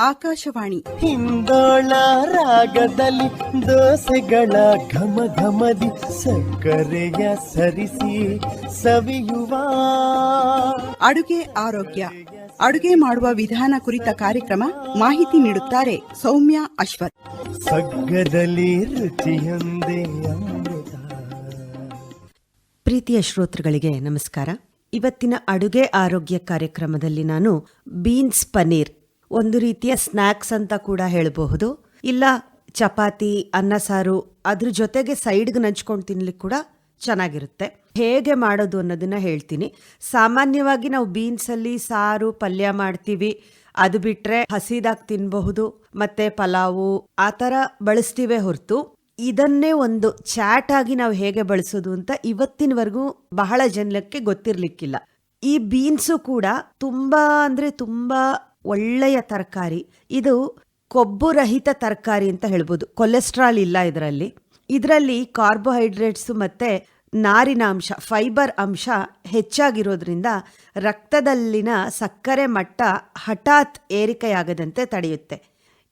ಆಕಾಶವಾಣಿ ಹಿಂದೋಳ ರಾಗದಲ್ಲಿ ದೋಸೆಗಳ ಘಮ ಘಮದಿ ಸಕ್ಕರೆಯ ಸರಿಸಿ ಸವಿಯುವ ಅಡುಗೆ ಆರೋಗ್ಯ, ಅಡುಗೆ ಮಾಡುವ ವಿಧಾನ ಕುರಿತ ಕಾರ್ಯಕ್ರಮ. ಮಾಹಿತಿ ನೀಡುತ್ತಾರೆ ಸೌಮ್ಯ ಅಶ್ವಥ್. ಸಗ್ಗದಲ್ಲಿ ರುಚಿಯೊಂದೇ ಅಮೃತ. ಪ್ರೀತಿಯ ಶ್ರೋತೃಗಳಿಗೆ ನಮಸ್ಕಾರ. ಇವತ್ತಿನ ಅಡುಗೆ ಆರೋಗ್ಯ ಕಾರ್ಯಕ್ರಮದಲ್ಲಿ ನಾನು ಬೀನ್ಸ್ ಪನ್ನೀರ್, ಒಂದು ರೀತಿಯ ಸ್ನ್ಯಾಕ್ಸ್ ಅಂತ ಕೂಡ ಹೇಳಬಹುದು, ಇಲ್ಲ ಚಪಾತಿ ಅನ್ನ ಸಾರು ಅದ್ರ ಜೊತೆಗೆ ಸೈಡ್ಗೆ ನಂಚ್ಕೊಂಡು ತಿನ್ಲಿಕ್ಕೆ ಕೂಡ ಚೆನ್ನಾಗಿರುತ್ತೆ. ಹೇಗೆ ಮಾಡೋದು ಅನ್ನೋದನ್ನ ಹೇಳ್ತೀನಿ. ಸಾಮಾನ್ಯವಾಗಿ ನಾವು ಬೀನ್ಸಲ್ಲಿ ಸಾರು ಪಲ್ಯ ಮಾಡ್ತೀವಿ, ಅದು ಬಿಟ್ರೆ ಹಸಿದಾಗಿ ತಿನ್ನಬಹುದು, ಮತ್ತೆ ಪಲಾವು ಆ ಥರ ಬಳಸ್ತೀವೇ ಹೊರತು ಇದನ್ನೇ ಒಂದು ಚಾಟ್ ಆಗಿ ನಾವು ಹೇಗೆ ಬಳಸೋದು ಅಂತ ಇವತ್ತಿನವರೆಗೂ ಬಹಳ ಜನಕ್ಕೆ ಗೊತ್ತಿರ್ಲಿಕ್ಕಿಲ್ಲ. ಈ ಬೀನ್ಸು ಕೂಡ ತುಂಬಾ ಅಂದ್ರೆ ತುಂಬಾ ಒಳ್ಳೆಯ ತರಕಾರಿ. ಇದು ಕೊಬ್ಬು ರಹಿತ ತರಕಾರಿ ಅಂತ ಹೇಳ್ಬೋದು. ಕೊಲೆಸ್ಟ್ರಾಲ್ ಇಲ್ಲ ಇದರಲ್ಲಿ ಕಾರ್ಬೋಹೈಡ್ರೇಟ್ಸ್ ಮತ್ತೆ ನಾರಿನ ಅಂಶ, ಫೈಬರ್ ಅಂಶ ಹೆಚ್ಚಾಗಿರೋದ್ರಿಂದ ರಕ್ತದಲ್ಲಿನ ಸಕ್ಕರೆ ಮಟ್ಟ ಹಠಾತ್ ಏರಿಕೆಯಾಗದಂತೆ ತಡೆಯುತ್ತೆ.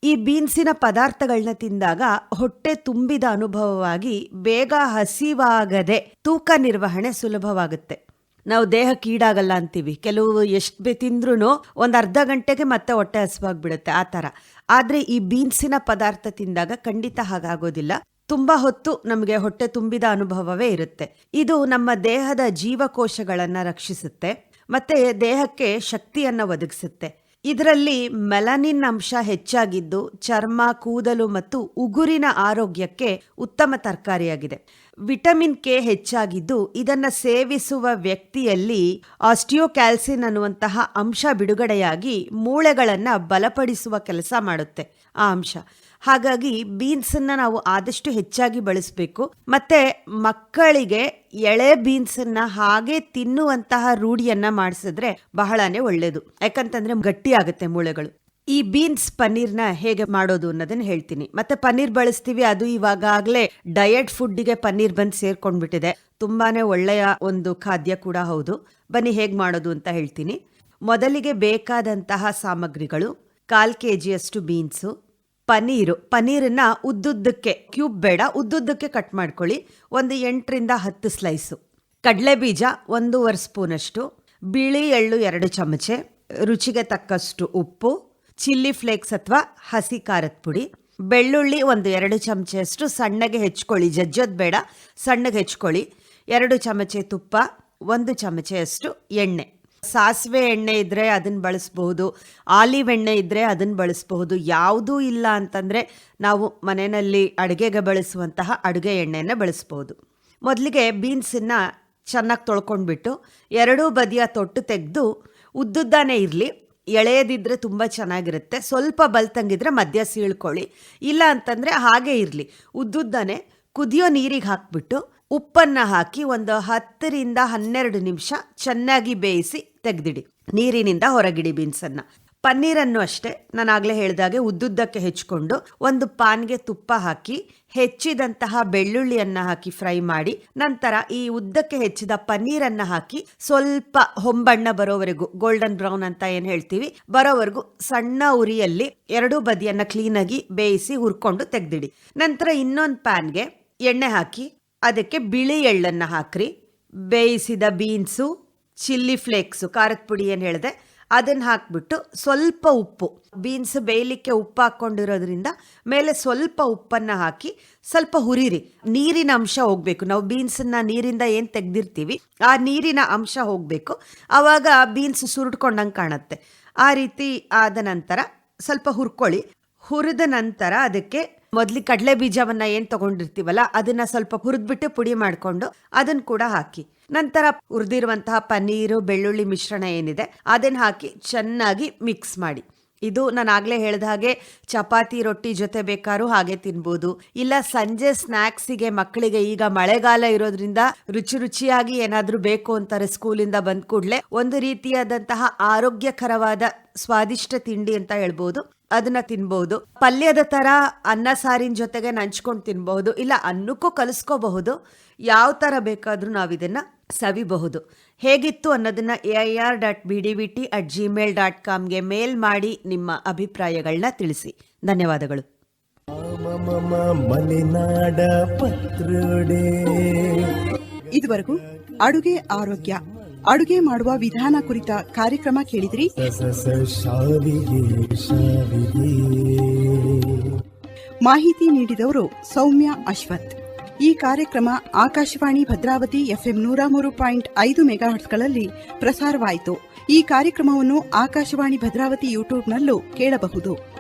ಈ ಬೀನ್ಸಿನ ಪದಾರ್ಥಗಳನ್ನ ತಿಂದಾಗ ಹೊಟ್ಟೆ ತುಂಬಿದ ಅನುಭವವಾಗಿ ಬೇಗ ಹಸಿವಾಗದೆ ತೂಕ ನಿರ್ವಹಣೆ ಸುಲಭವಾಗುತ್ತೆ. ನಾವು ದೇಹಕ್ಕೆ ಈಡಾಗಲ್ಲ ಅಂತೀವಿ, ಕೆಲವು ಎಷ್ಟು ತಿಂದ್ರೂ ಒಂದು ಅರ್ಧ ಗಂಟೆಗೆ ಮತ್ತೆ ಹೊಟ್ಟೆ ಹಸಿವಾಗ್ಬಿಡುತ್ತೆ ಆ ಥರ. ಆದರೆ ಈ ಬೀನ್ಸಿನ ಪದಾರ್ಥ ತಿಂದಾಗ ಖಂಡಿತ ಹಾಗಾಗೋದಿಲ್ಲ. ತುಂಬಾ ಹೊತ್ತು ನಮಗೆ ಹೊಟ್ಟೆ ತುಂಬಿದ ಅನುಭವವೇ ಇರುತ್ತೆ. ಇದು ನಮ್ಮ ದೇಹದ ಜೀವಕೋಶಗಳನ್ನು ರಕ್ಷಿಸುತ್ತೆ ಮತ್ತೆ ದೇಹಕ್ಕೆ ಶಕ್ತಿಯನ್ನು ಒದಗಿಸುತ್ತೆ. ಇದರಲ್ಲಿ ಮೆಲನಿನ್ ಅಂಶ ಹೆಚ್ಚಾಗಿದ್ದು ಚರ್ಮ, ಕೂದಲು ಮತ್ತು ಉಗುರಿನ ಆರೋಗ್ಯಕ್ಕೆ ಉತ್ತಮ ತರಕಾರಿಯಾಗಿದೆ. ವಿಟಮಿನ್ ಕೆ ಹೆಚ್ಚಾಗಿದ್ದು ಇದನ್ನು ಸೇವಿಸುವ ವ್ಯಕ್ತಿಯಲ್ಲಿ ಆಸ್ಟಿಯೋಕ್ಯಾಲ್ಸಿನ್ ಅನ್ನುವಂತಹ ಅಂಶ ಬಿಡುಗಡೆಯಾಗಿ ಮೂಳೆಗಳನ್ನು ಬಲಪಡಿಸುವ ಕೆಲಸ ಮಾಡುತ್ತೆ ಆ ಅಂಶ. ಹಾಗಾಗಿ ಬೀನ್ಸನ್ನ ನಾವು ಆದಷ್ಟು ಹೆಚ್ಚಾಗಿ ಬಳಸಬೇಕು. ಮತ್ತೆ ಮಕ್ಕಳಿಗೆ ಎಳೆ ಬೀನ್ಸನ್ನ ಹಾಗೆ ತಿನ್ನುವಂತಹ ರೂಢಿಯನ್ನ ಮಾಡಿಸಿದ್ರೆ ಬಹಳನೇ ಒಳ್ಳೇದು. ಯಾಕಂತಂದ್ರೆ ಗಟ್ಟಿ ಆಗುತ್ತೆ ಮೂಳೆಗಳು. ಈ ಬೀನ್ಸ್ ಪನ್ನೀರ್ನ ಹೇಗೆ ಮಾಡೋದು ಅನ್ನೋದನ್ನ ಹೇಳ್ತೀನಿ. ಮತ್ತೆ ಪನ್ನೀರ್ ಬಳಸ್ತೀವಿ, ಅದು ಇವಾಗಲೇ ಡಯಟ್ ಫುಡ್ಡಿಗೆ ಪನ್ನೀರ್ ಬಂದು ಸೇರ್ಕೊಂಡ್ಬಿಟ್ಟಿದೆ. ತುಂಬಾನೇ ಒಳ್ಳೆಯ ಒಂದು ಖಾದ್ಯ ಕೂಡ ಹೌದು. ಬನ್ನಿ ಹೇಗೆ ಮಾಡೋದು ಅಂತ ಹೇಳ್ತೀನಿ. ಮೊದಲಿಗೆ ಬೇಕಾದಂತಹ ಸಾಮಗ್ರಿಗಳು: 1/4 kg ಬೀನ್ಸು, ಪನ್ನೀರನ್ನ ಉದ್ದುದ್ದಕ್ಕೆ, ಕ್ಯೂಬ್ ಬೇಡ, ಉದ್ದುದ್ದಕ್ಕೆ ಕಟ್ ಮಾಡ್ಕೊಳ್ಳಿ. ಒಂದು 8 ರಿಂದ 10 ಸ್ಲೈಸು. ಕಡಲೆ ಬೀಜ 1.5 ಸ್ಪೂನಷ್ಟು, ಬಿಳಿ ಎಳ್ಳು 2 ಚಮಚೆ, ರುಚಿಗೆ ತಕ್ಕಷ್ಟು ಉಪ್ಪು, ಚಿಲ್ಲಿ ಫ್ಲೇಕ್ಸ್ ಅಥವಾ ಹಸಿ ಖಾರದ ಪುಡಿ, ಬೆಳ್ಳುಳ್ಳಿ 2 ಚಮಚೆಯಷ್ಟು ಸಣ್ಣಗೆ ಹೆಚ್ಕೊಳ್ಳಿ, ಜಜ್ಜೋದು ಬೇಡ, ಸಣ್ಣಗೆ ಹೆಚ್ಕೊಳ್ಳಿ, 2 ಚಮಚೆ ತುಪ್ಪ, 1 ಚಮಚೆಯಷ್ಟು ಎಣ್ಣೆ. ಸಾಸಿವೆ ಎಣ್ಣೆ ಇದ್ರೆ ಅದನ್ನು ಬಳಸಬಹುದು, ಆಲಿವ್ ಎಣ್ಣೆ ಇದ್ರೆ ಅದನ್ನು ಬಳಸಬಹುದು. ಯಾವುದೂ ಇಲ್ಲ ಅಂತಂದರೆ ನಾವು ಮನೆಯಲ್ಲಿ ಅಡುಗೆಗೆ ಬಳಸುವಂತಹ ಅಡುಗೆ ಎಣ್ಣೆಯನ್ನು ಬಳಸಬಹುದು. ಮೊದಲಿಗೆ ಬೀನ್ಸನ್ನು ಚೆನ್ನಾಗಿ ತೊಳ್ಕೊಂಡ್ಬಿಟ್ಟು 2 ಬದಿಯ ತೊಟ್ಟು ತೆಗೆದು ಉದ್ದುದ್ದಾನೆ ಇರಲಿ, ಎಳೆಯದಿದ್ರೆ ತುಂಬ ಚೆನ್ನಾಗಿರುತ್ತೆ. ಸ್ವಲ್ಪ ಬಲ್ತಂಗಿದ್ರೆ ಮಧ್ಯ ಸೀಳ್ಕೊಳ್ಳಿ, ಇಲ್ಲ ಅಂತಂದರೆ ಹಾಗೆ ಇರಲಿ. ಉದ್ದುದ್ದಾನೆ ಕುದಿಯೋ ನೀರಿಗೆ ಹಾಕ್ಬಿಟ್ಟು ಉಪ್ಪನ್ನು ಹಾಕಿ ಒಂದು 10 ರಿಂದ 12 ನಿಮಿಷ ಚೆನ್ನಾಗಿ ಬೇಯಿಸಿ ತೆಗೆದಿಡಿ. ನೀರಿನಿಂದ ಹೊರಗಿಡಿ ಬೀನ್ಸನ್ನು. ಪನ್ನೀರನ್ನು ಅಷ್ಟೇ ನಾನು ಆಗಲೇ ಹೇಳಿದಾಗೆ ಉದ್ದುದ್ದಕ್ಕೆ ಹೆಚ್ಕೊಂಡು ಒಂದು ಪಾನ್ಗೆ ತುಪ್ಪ ಹಾಕಿ ಹೆಚ್ಚಿದಂತಹ ಬೆಳ್ಳುಳ್ಳಿಯನ್ನು ಹಾಕಿ ಫ್ರೈ ಮಾಡಿ, ನಂತರ ಈ ಉದ್ದಕ್ಕೆ ಹೆಚ್ಚಿದ ಪನ್ನೀರನ್ನು ಹಾಕಿ ಸ್ವಲ್ಪ ಹೊಂಬಣ್ಣ ಬರೋವರೆಗೂ, ಗೋಲ್ಡನ್ ಬ್ರೌನ್ ಅಂತ ಏನು ಹೇಳ್ತೀವಿ, ಬರೋವರೆಗೂ ಸಣ್ಣ ಉರಿಯಲ್ಲಿ 2 ಬದಿಯನ್ನು ಕ್ಲೀನಾಗಿ ಬೇಯಿಸಿ ಹುರ್ಕೊಂಡು ತೆಗೆದಿಡಿ. ನಂತರ ಇನ್ನೊಂದು ಪ್ಯಾನ್ಗೆ ಎಣ್ಣೆ ಹಾಕಿ ಅದಕ್ಕೆ ಬಿಳಿ ಎಳ್ಳನ್ನು ಹಾಕ್ರಿ. ಬೇಯಿಸಿದ ಬೀನ್ಸು, ಚಿಲ್ಲಿ ಫ್ಲೇಕ್ಸು, ಖಾರದ ಪುಡಿ ಏನು ಹೇಳಿದೆ ಅದನ್ನು ಹಾಕ್ಬಿಟ್ಟು ಸ್ವಲ್ಪ ಉಪ್ಪು, ಬೀನ್ಸ್ ಬೇಯಲಿಕ್ಕೆ ಉಪ್ಪು ಹಾಕ್ಕೊಂಡಿರೋದ್ರಿಂದ ಮೇಲೆ ಸ್ವಲ್ಪ ಉಪ್ಪನ್ನು ಹಾಕಿ ಸ್ವಲ್ಪ ಹುರಿರಿ. ನೀರಿನ ಅಂಶ ಹೋಗಬೇಕು. ನಾವು ಬೀನ್ಸನ್ನ ನೀರಿಂದ ಏನು ತೆಗೆದಿರ್ತೀವಿ ಆ ನೀರಿನ ಅಂಶ ಹೋಗಬೇಕು. ಆವಾಗ ಬೀನ್ಸ್ ಸುರುಡ್ಕೊಂಡಂಗೆ ಕಾಣುತ್ತೆ. ಆ ರೀತಿ ಆದ ನಂತರ ಸ್ವಲ್ಪ ಹುರ್ಕೊಳ್ಳಿ. ಹುರಿದ ನಂತರ ಅದಕ್ಕೆ ಮೊದಲಿಗೆ ಕಡಲೆ ಬೀಜವನ್ನ ಏನು ತಗೊಂಡಿರ್ತೀವಲ್ಲ ಅದನ್ನ ಸ್ವಲ್ಪ ಹುರಿದ್ಬಿಟ್ಟು ಪುಡಿ ಮಾಡಿಕೊಂಡು ಅದನ್ನು ಕೂಡ ಹಾಕಿ, ನಂತರ ಹುರಿದಿರುವಂತಹ ಪನ್ನೀರು ಬೆಳ್ಳುಳ್ಳಿ ಮಿಶ್ರಣ ಏನಿದೆ ಅದನ್ನು ಹಾಕಿ ಚೆನ್ನಾಗಿ ಮಿಕ್ಸ್ ಮಾಡಿ. ಇದು ನಾನು ಆಗಲೇ ಹೇಳಿದ ಹಾಗೆ ಚಪಾತಿ ರೊಟ್ಟಿ ಜೊತೆ ಬೇಕಾದ್ರೂ ಹಾಗೆ ತಿನ್ಬೋದು, ಇಲ್ಲ ಸಂಜೆ ಸ್ನ್ಯಾಕ್ಸಿಗೆ ಮಕ್ಕಳಿಗೆ, ಈಗ ಮಳೆಗಾಲ ಇರೋದ್ರಿಂದ ರುಚಿ ರುಚಿಯಾಗಿ ಏನಾದರೂ ಬೇಕು ಅಂತಾರೆ ಸ್ಕೂಲಿಂದ ಬಂದ ಕೂಡಲೇ, ಒಂದು ರೀತಿಯಾದಂತಹ ಆರೋಗ್ಯಕರವಾದ ಸ್ವಾದಿಷ್ಟ ತಿಂಡಿ ಅಂತ ಹೇಳ್ಬೋದು, ಅದನ್ನ ತಿನ್ಬಹುದು. ಪಲ್ಯದ ತರ ಅನ್ನ ಸಾರಿನ ಜೊತೆಗೆ ನಂಚ್ಕೊಂಡು ತಿನ್ಬಹುದು, ಇಲ್ಲ ಅನ್ನಕ್ಕೂ ಕಲಿಸ್ಕೋಬಹುದು. ಯಾವ ತರ ಬೇಕಾದ್ರೂ ನಾವು ಇದನ್ನ ಸವಿಬಹುದು. ಹೇಗಿತ್ತು ಅನ್ನೋದನ್ನ AIR.BDVT@gmail.comಗೆ ಮೇಲ್ ಮಾಡಿ ನಿಮ್ಮ ಅಭಿಪ್ರಾಯಗಳನ್ನ ತಿಳಿಸಿ. ಧನ್ಯವಾದಗಳು. ಮಮ ಮಲೆನಾಡ ಪತ್ರೋಡೆ. ಇದುವರೆಗೂ ಅಡುಗೆ ಆರೋಗ್ಯ, ಅಡುಗೆ ಮಾಡುವ ವಿಧಾನ ಕುರಿತ ಕಾರ್ಯಕ್ರಮ ಕೇಳಿದ್ರಿ. ಶಾವಿಗೆ ಶಾವಿಗೆ. ಮಾಹಿತಿ ನೀಡಿದವರು ಸೌಮ್ಯ ಅಶ್ವಥ್. ಈ ಕಾರ್ಯಕ್ರಮ ಆಕಾಶವಾಣಿ ಭದ್ರಾವತಿ FM 103.5 ಮೆಗಾಹರ್ಟ್ಸ್ಗಳಲ್ಲಿ ಪ್ರಸಾರವಾಯಿತು. ಈ ಕಾರ್ಯಕ್ರಮವನ್ನು ಆಕಾಶವಾಣಿ ಭದ್ರಾವತಿ ಯೂಟ್ಯೂಬ್ನಲ್ಲೂ ಕೇಳಬಹುದು.